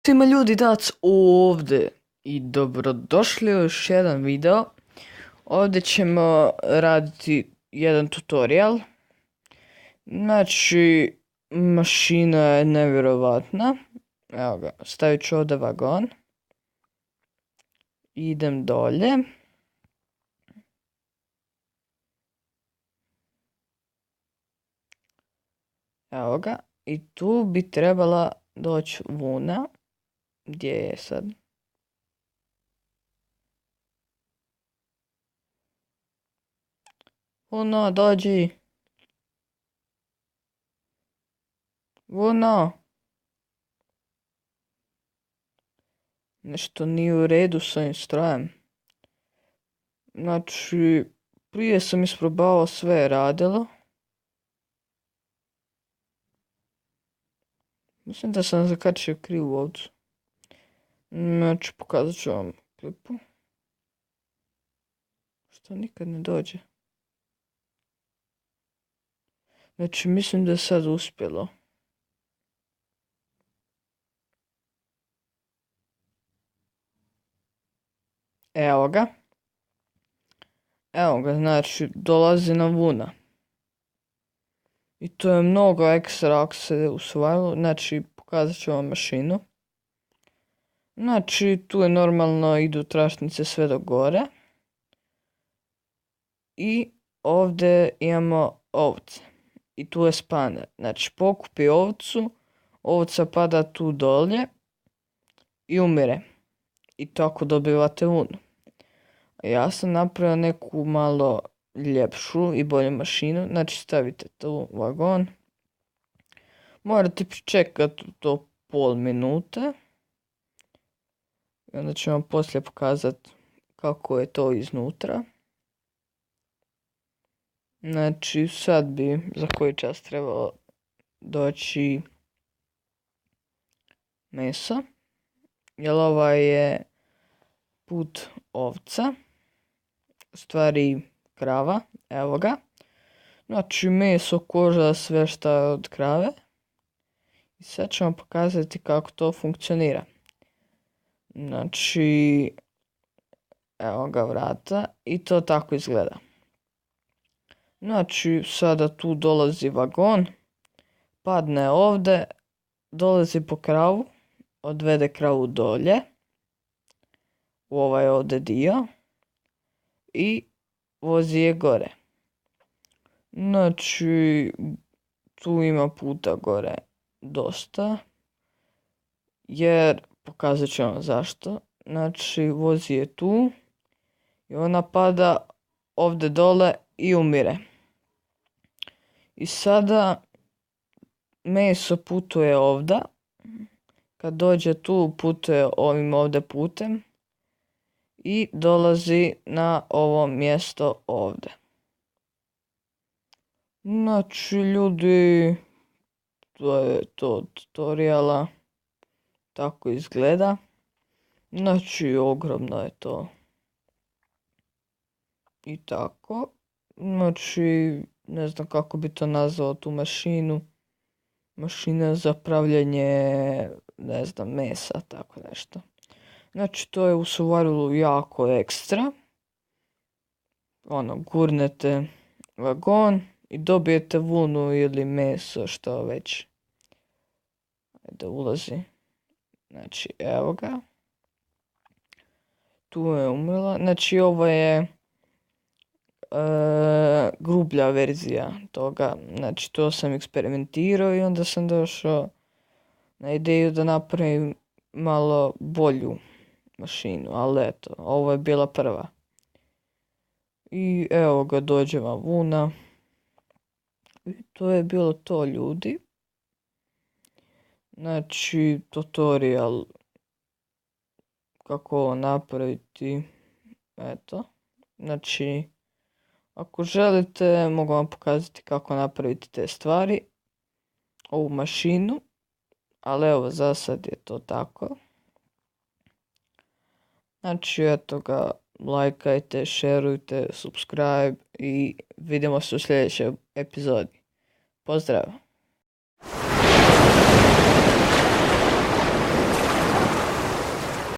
Svima ljudi, Dac ovdje i dobrodošli u još jedan video. Ovdje ćemo raditi jedan tutorial. Znači, mašina je nevjerovatna. Evo ga, stavit ću ovdje vagon. Idem dolje. Evo ga, i tu bi trebala doći vuna. Gdje je sad? Vuno, dođi. Vuno. Nešto nije u redu s ovim strojem. Znači, prije sam isprobavao, sve je radilo. Mislim da sam zakačio krivu ovcu. Znači, pokazat ću vam klipu. Što nikad ne dođe. Znači, mislim da je sad uspjelo. Evo ga. Evo ga, znači, dolazi nam vuna. I to je mnogo ekstra ako se usvojilo. Znači, pokazat ću vam mašinu. Znači, tu je normalno, idu tračnice sve do gore. I ovdje imamo ovce. I tu je spaner. Znači, pokupi ovcu, ovca pada tu dolje i umire. I tako dobivate vunu. Ja sam napravio neku malo ljepšu i bolju mašinu. Znači, stavite tu vagon. Morate pričekati to pol minute. I onda ću vam poslije pokazati kako je to iznutra. Znači, sad bi za koji čas trebalo doći meso. Jer ovaj je put ovca. U stvari krava. Evo ga. Znači, meso, koža, sve šta je od krave. I sad ću vam pokazati kako to funkcionira. Znači, evo ga vrata i to tako izgleda. Znači, sada tu dolazi vagon, padne ovdje, dolazi po kravu, odvede kravu dolje, u ovaj ovdje dio i vozi je gore. Znači, tu ima puta gore dosta, jer pokazat ću vam zašto. Znači, vozi je tu i ona pada ovdje dole i umire. I sada meso putuje ovdje. Kad dođe tu, putuje ovim ovdje putem i dolazi na ovo mjesto ovdje. Znači, ljudi, to je to od tutoriala. Tako izgleda. Znači, ogromno je to. I tako. Znači, ne znam kako bi to nazvao tu mašinu. Mašina za pravljenje, ne znam, mesa, tako nešto. Znači, to je u Survivalu jako ekstra. Ono, gurnete vagon i dobijete vunu ili meso, što već. Ajde, ulazi. Znači, evo ga. Tu je umrla. Znači, ovo je grublja verzija toga. Znači, to sam eksperimentirao i onda sam došao na ideju da napravim malo bolju mašinu. Ali eto, ovo je bila prva. I evo ga, dođe vam vuna. I to je bilo to, ljudi. Znači, tutorial kako ovo napraviti. Eto. Znači, ako želite, mogu vam pokazati kako napraviti te stvari. Ovu mašinu. Ali evo, za sad je to tako. Znači, eto ga, lajkajte, šerujte, subscribe i vidimo se u sljedećoj epizodi. Pozdrav!